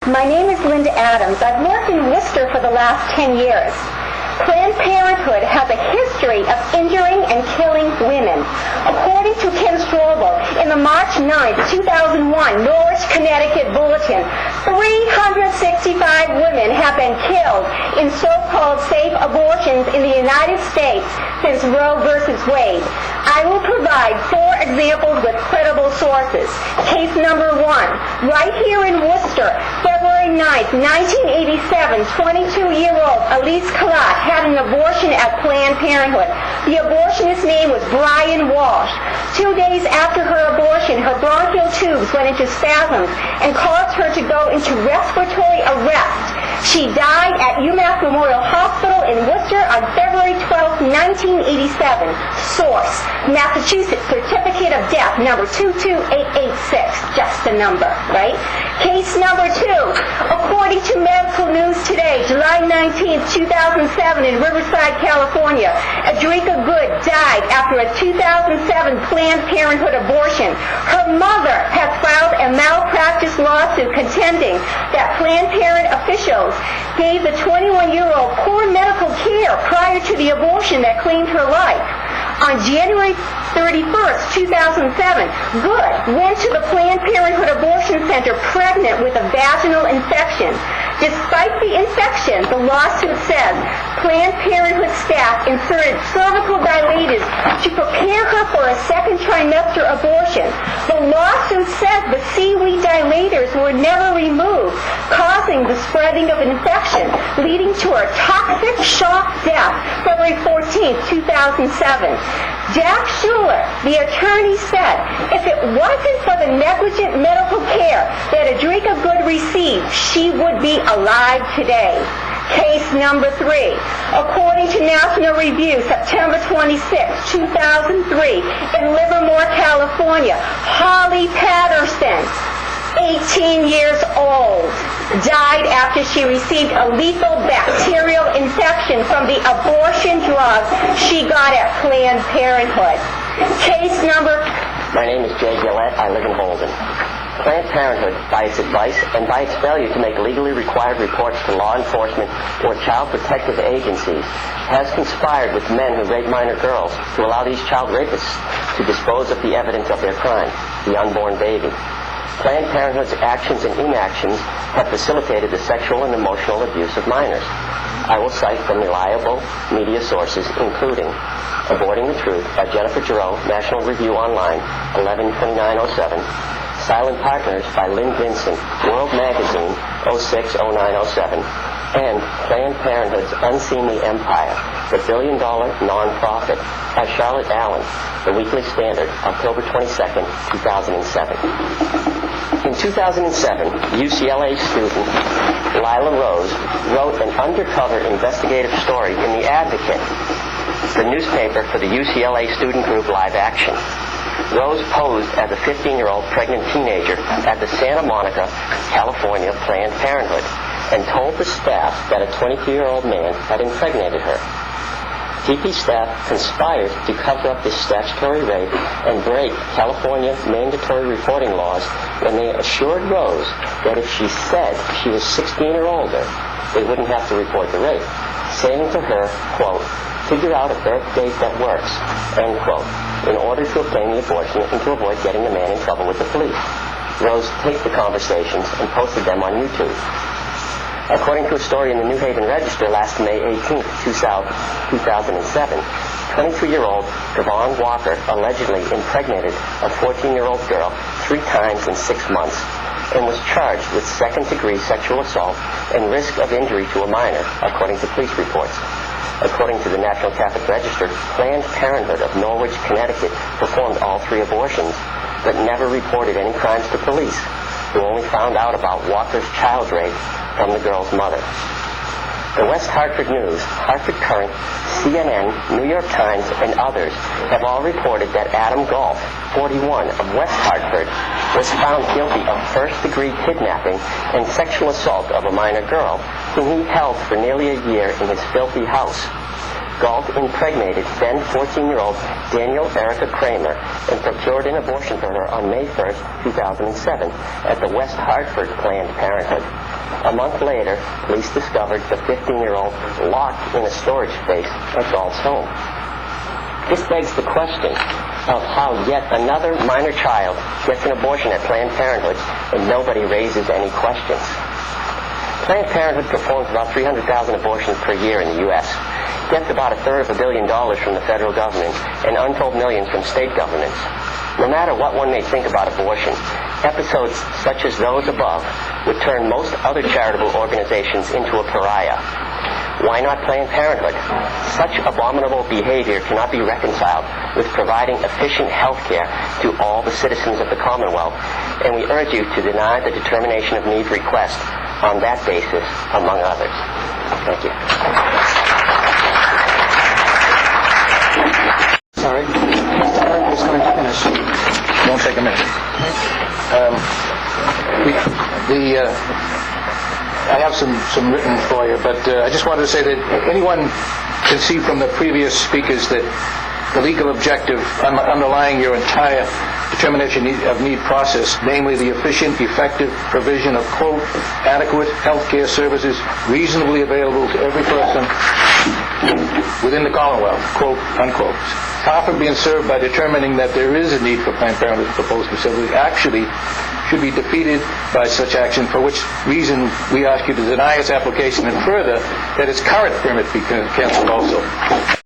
My name is Linda Adams. I've worked in Worcester for the last 10 years. Planned Parenthood has a history of injuring and killing women. According to Ken Strobel, in the March 9, 2001 Norwich, Connecticut Bulletin, 365 women have been killed in so-called safe abortions in the United States since Roe v. Wade. I will provide 4 examples with credible sources. Case number 1, right here in Worcester, February 9, 1987, 22-year-old Elise Kalat had an abortion at Planned Parenthood. The abortionist's name was Brian Walsh. 2 days after her abortion, her bronchial tubes went into spasms and caused her to go into respiratory arrest. She died at UMass Memorial Hospital in Worcester on February 12, 1987. Source, Massachusetts Certificate of Death, number 22886. Just a number, right? Case number 2. According to Medical News Today, July 19, 2007, in Riverside, California, Adrika Good died after a 2007 Planned Parenthood abortion. Her mother has filed a malpractice lawsuit contending that Planned Parenthood officials gave the 21-year-old poor medical care prior to the abortion that claimed her life. On January 31st, 2007, Good went to the Planned Parenthood Abortion Center pregnant with a vaginal infection. Despite the infection, the lawsuit says Planned Parenthood staff inserted cervical dilators to prepare her for a second trimester abortion. The lawsuit says the seaweed dilators were never removed, causing the spreading of infection, leading to her toxic shock death February 14, 2007. Jack Schuler, the attorney, said if it wasn't for the negligent medical care that Adrika Good received, she would be alive today. Case number 3. According to National Review, September 26, 2003, in Livermore, California, Holly Patterson, 18 years old, died after she received a lethal bacterial infection from the abortion drug she got at Planned Parenthood. Case number... My name is Jay Gillette. I live in Holden. Planned Parenthood, by its advice and by its failure to make legally required reports to law enforcement or child protective agencies, has conspired with men who rape minor girls to allow these child rapists to dispose of the evidence of their crime, the unborn baby. Planned Parenthood's actions and inactions have facilitated the sexual and emotional abuse of minors. I will cite from reliable media sources, including Aborting the Truth by Jennifer Giroux, National Review Online, 11/29/07, Silent Partners by Lynn Vinson, World Magazine, 06/09/07, and Planned Parenthood's Unseemly Empire, the billion-dollar nonprofit, by Charlotte Allen, The Weekly Standard, October 22, 2007. In 2007, UCLA student Lila Rose wrote an undercover investigative story in The Advocate, the newspaper for the UCLA student group Live Action. Rose posed as a 15-year-old pregnant teenager at the Santa Monica, California Planned Parenthood and told the staff that a 22-year-old man had impregnated her. TP staff conspired to cover up this statutory rape and break California mandatory reporting laws when they assured Rose that if she said she was 16 or older, they wouldn't have to report the rape, saying to her, quote, "Figure out a birth date that works," end quote, in order to obtain the abortion and to avoid getting the man in trouble with the police. Rose taped the conversations and posted them on YouTube. According to a story in the New Haven Register last May 18, 2007, 23-year-old Devon Walker allegedly impregnated a 14-year-old girl 3 times in 6 months and was charged with second-degree sexual assault and risk of injury to a minor, according to police reports. According to the National Catholic Register, Planned Parenthood of Norwich, Connecticut performed all 3 abortions, but never reported any crimes to police, who only found out about Walker's child rape from the girl's mother. The West Hartford News, Hartford Current, CNN, New York Times, and others have all reported that Adam Galt, 41, of West Hartford, was found guilty of first-degree kidnapping and sexual assault of a minor girl, whom he held for nearly a year in his filthy house. Galt impregnated then 14-year-old Daniel Erica Kramer and procured an abortion for her on May 1, 2007, at the West Hartford Planned Parenthood. A month later, police discovered the 15-year-old locked in a storage space at Galt's home. This begs the question of how yet another minor child gets an abortion at Planned Parenthood and nobody raises any questions. Planned Parenthood performs about 300,000 abortions per year in the U.S., gets about $250 million from the federal government, and untold millions from state governments. No matter what one may think about abortion, episodes such as those above would turn most other charitable organizations into a pariah. Why not Planned Parenthood? Such abominable behavior cannot be reconciled with providing efficient health care to all the citizens of the Commonwealth, and we urge you to deny the determination of need request on that basis, among others. Thank you. Sorry. Eric is going to finish. Won't take a minute. I have some written for you, but I just wanted to say that anyone can see from the previous speakers that the legal objective underlying your entire determination of need process, namely the efficient, effective provision of, quote, adequate health care services reasonably available to every person within the Commonwealth, quote, unquote. Far from being served by determining that there is a need for Planned Parenthood's proposed facility, actually should be defeated by such action, for which reason we ask you to deny its application, and further, that its current permit be cancelled also.